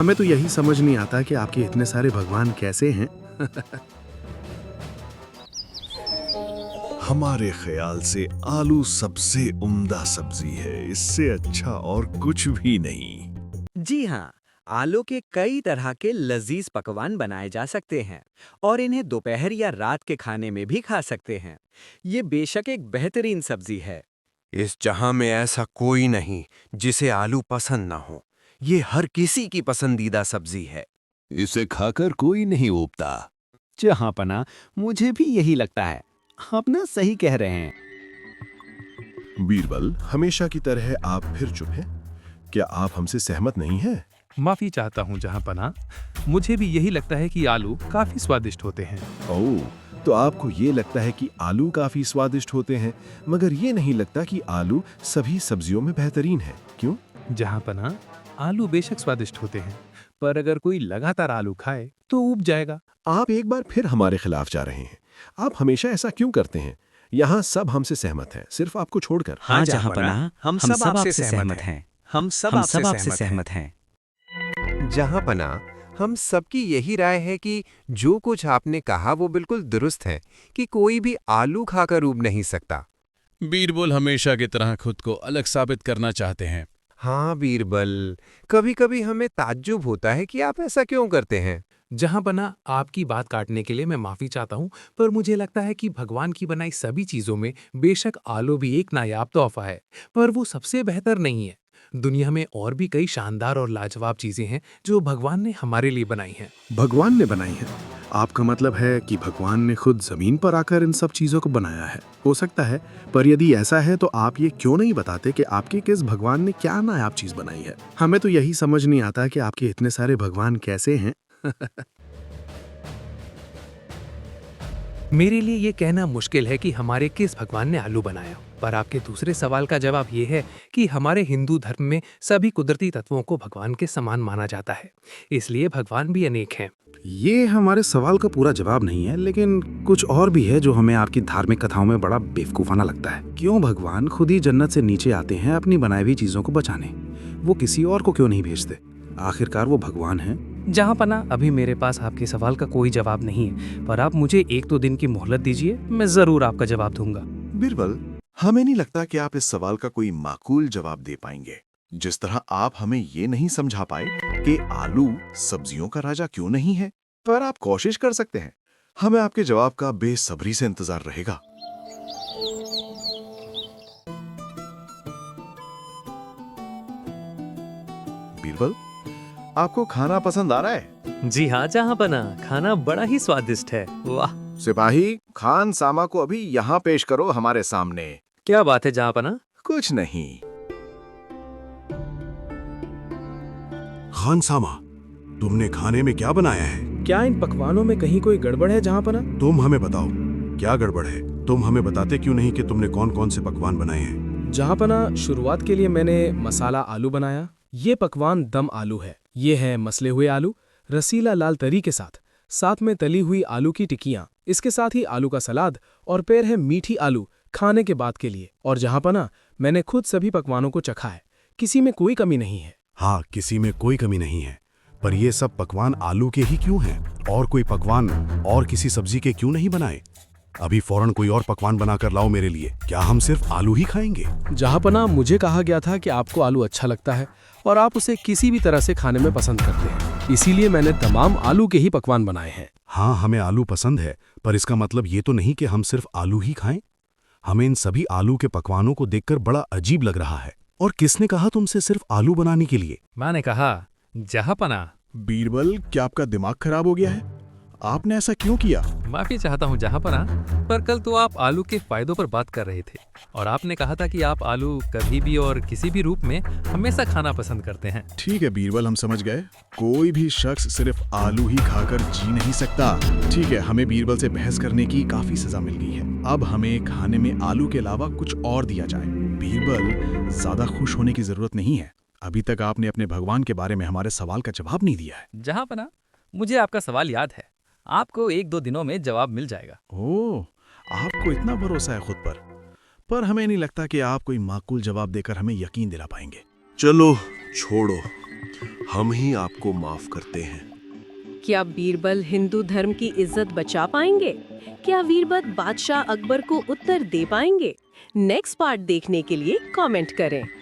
हमें तो यही समझ नहीं आता कि आपके इतने सारे भगवान कैसे हैं। हमारे ख्याल से आलू सबसे उम्दा सब्जी है, इससे अच्छा और कुछ भी नहीं। जी हाँ, आलू के कई तरह के लजीज पकवान बनाए जा सकते हैं और इन्हें दोपहर या रात के खाने में भी खा सकते हैं। ये बेशक एक बेहतरीन सब्जी है। इस जहां में ऐसा कोई नहीं जिसे आलू पसंद ना हो। ये हर किसी की पसंदीदा सब्जी है। इसे खाकर कोई नहीं ऊबता। जहाँ पना, मुझे भी यही लगता है। आप ना सही कह रहे हैं। बीरबल, हमेशा की तरह आप फिर चुप हैं। क्या आप हमसे सहमत नहीं हैं? माफी चाहता हूँ जहाँ पना, मुझे भी यही लगता है कि आलू काफी स्वादिष्ट होते हैं। ओह, तो आपको ये लगता है कि आलू काफी स्वादिष्ट होते हैं, मगर ये नहीं लगता कि आलू सभी सब्जियों में बेहतरीन है, क्यों? जहाँ पना, आलू बेशक स्वादिष्ट होते हैं, पर अगर कोई लगातार आलू खाए तो ऊब जाएगा। आप एक बार फिर हमारे खिलाफ जा रहे हैं। आप हमेशा ऐसा क्यों करते हैं? यहाँ सब हमसे सहमत हैं, सिर्फ आपको छोड़कर। हाँ जहाँ पना, हम सब आपसे सहमत हैं। हम सब आपसे सहमत हैं। जहां पना, हम सबकी यही राय है कि जो कुछ आपने कहा वो बिल्कुल दुरुस्त है कि कोई भी आलू खाकर ऊब नहीं सकता। बीरबल हमेशा की तरह खुद को अलग साबित करना चाहते हैं। हाँ बीरबल, कभी कभी हमें ताज्जुब होता है कि आप ऐसा क्यों करते हैं। जहाँ पना, आपकी बात काटने के लिए मैं माफी चाहता हूँ, पर मुझे लगता है कि भगवान की बनाई सभी चीजों में बेशक आलू भी एक नायाब तोहफा है, पर वो सबसे बेहतर नहीं है। दुनिया में और भी कई शानदार और लाजवाब चीजें हैं जो भगवान ने हमारे लिए बनाई हैं। भगवान ने बनाई है? आपका मतलब है कि भगवान ने खुद जमीन पर आकर इन सब चीजों को बनाया है? हो सकता है, पर यदि ऐसा है तो आप ये क्यों नहीं बताते कि आपके किस भगवान ने क्या नायाब चीज बनाई है? हमें तो यही समझ नहीं आता कि आपके इतने सारे भगवान कैसे हैं। मेरे लिए ये कहना मुश्किल है कि हमारे किस भगवान ने आलू बनाया, पर आपके दूसरे सवाल का जवाब ये है कि हमारे हिंदू धर्म में सभी कुदरती तत्वों को भगवान के समान माना जाता है, इसलिए भगवान भी अनेक हैं। ये हमारे सवाल का पूरा जवाब नहीं है, लेकिन कुछ और भी है जो हमें आपकी धार्मिक कथाओं में बड़ा बेवकूफाना लगता है। क्यों भगवान खुद ही जन्नत से नीचे आते हैं अपनी बनाई हुई चीजों को बचाने? वो किसी और को क्यों नहीं भेजते? आखिरकार वो भगवान हैं। जहाँ पना, अभी मेरे पास आपके सवाल का कोई जवाब नहीं है, पर आप मुझे 1-2 दिन की मोहलत दीजिए, मैं जरूर आपका जवाब दूंगा। बीरबल, हमें नहीं लगता कि आप इस सवाल का कोई माकूल जवाब दे पाएंगे। जिस तरह आप हमें ये नहीं समझा पाए कि आलू सब्जियों का राजा क्यों नहीं है, पर आप कोशिश कर सकते हैं। हमें आपके जवाब का बेसब्री से इंतजार रहेगा। बीरबल, आपको खाना पसंद आ रहा है? जी हाँ जहाँ पना, खाना बड़ा ही स्वादिष्ट है। वाह, सिपाही, खान सामा को अभी यहाँ पेश करो हमारे सामने। क्या बात है जहाँ पना। कुछ नहीं। खान सामा, तुमने खाने में क्या बनाया है? क्या इन पकवानों में कहीं कोई गड़बड़ है जहाँ पना? तुम हमें बताओ, क्या गड़बड़ है? तुम हमें बताते क्यों नहीं कि तुमने कौन कौन से पकवान बनाए हैं? जहाँ पना, शुरुआत के लिए मैंने मसाला आलू बनाया। ये पकवान दम आलू है। ये है मसले हुए आलू, रसीला लाल तरी के साथ में तली हुई आलू की टिक्कियाँ, इसके साथ ही आलू का सलाद, और पैर है मीठी आलू खाने के बाद के लिए। और जहाँ पना, मैंने खुद सभी पकवानों को चखा है, किसी में कोई कमी नहीं है। हाँ, किसी में कोई कमी नहीं है, पर ये सब पकवान आलू के ही क्यों हैं? और कोई पकवान और किसी सब्जी के क्यों नहीं बनाए? अभी फौरन कोई और पकवान बनाकर लाओ मेरे लिए। क्या हम सिर्फ आलू ही खाएंगे? जहाँ पना, मुझे कहा गया था कि आपको आलू अच्छा लगता है और आप उसे किसी भी तरह से खाने में पसंद करते हैं, इसीलिए मैंने तमाम आलू के ही पकवान बनाए हैं। हाँ, हमें आलू पसंद है, पर इसका मतलब ये तो नहीं कि हम सिर्फ आलू ही खाएं। हमें इन सभी आलू के पकवानों को देखकर बड़ा अजीब लग रहा है। और किसने कहा तुमसे सिर्फ आलू बनाने के लिए? मैंने कहा जहाँ पना। बीरबल, क्या आपका दिमाग खराब हो गया है? आपने ऐसा क्यों किया? माफी चाहता हूँ जहाँ पना, पर कल तो आप आलू के फायदों पर बात कर रहे थे और आपने कहा था कि आप आलू कभी भी और किसी भी रूप में हमेशा खाना पसंद करते हैं। ठीक है बीरबल, हम समझ गए। कोई भी शख्स सिर्फ आलू ही खाकर जी नहीं सकता। ठीक है, हमें बीरबल से बहस करने की काफी सजा मिल गई है। अब हमें खाने में आलू के अलावा कुछ और दिया जाए। बीरबल, ज्यादा खुश होने की जरूरत नहीं है। अभी तक आपने अपने भगवान के बारे में हमारे सवाल का जवाब नहीं दिया है। जहाँ पना, मुझे आपका सवाल याद है। आपको 1-2 दिनों में जवाब मिल जाएगा। ओह, आपको इतना भरोसा है खुद पर हमें नहीं लगता कि आप कोई माकूल जवाब देकर हमें यकीन दिला पाएंगे। चलो छोड़ो, हम ही आपको माफ करते हैं। क्या बीरबल हिंदू धर्म की इज्जत बचा पाएंगे? क्या बीरबल बादशाह अकबर को उत्तर दे पाएंगे? नेक्स्ट पार्ट देखने के लिए कमेंट करें।